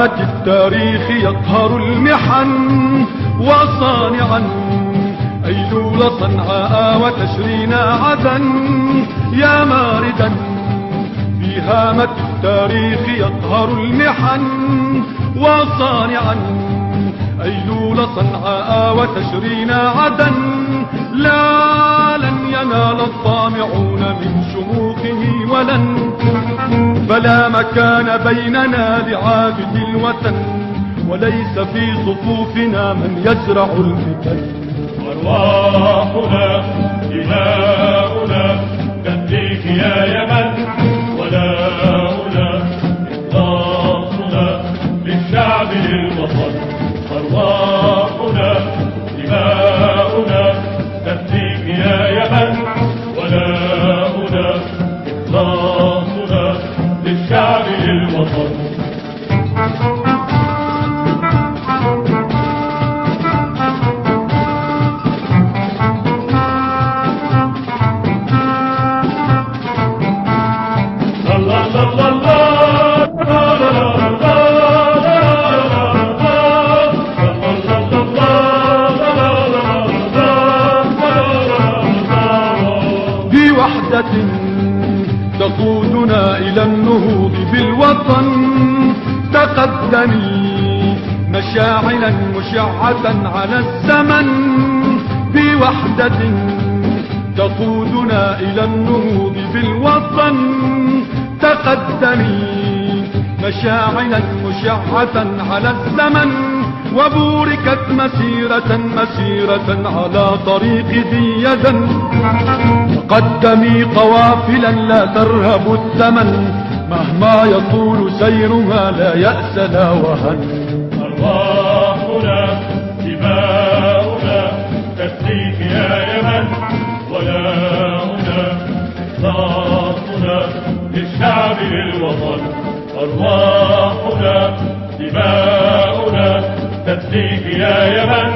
بهامة التاريخ يقهر المحن وصانعا أيلول صنعاء وتشرين عدن يا ماردا بهامة التاريخ يقهر المحن وصانعا أيلول صنعاء وتشرين عدن لا لن ينال الطامعون من شموخه ولن فلا مكان بيننا لعابد الوطن وليس في صفوفنا من يزرع الفتن أرواحنا دماؤنا تفديك يا يمن ولاؤنا إخلاصنا للشعب للوطن أرواحنا دماؤنا تفديك يا يمن ولاؤنا إخلاصنا للشعب للوطن بوحدة تقودنا إلى النهوض بالوطن تقدمي مشاعلا مشعة على الزمن بوحدة تقودنا إلى النهوض بالوطن تقدمي مشاعلا مشعة على الزمن وبوركت مسيرة على طريق ذي يد قدمي قوافلا لا ترهب الثمن مهما يطول سيرها لا يأس لا وهن أرواحنا دماؤنا تفديك يا يمن ولاؤنا إخلاصنا للشعب للوطن أرواحنا دماؤنا تفديك يا يمن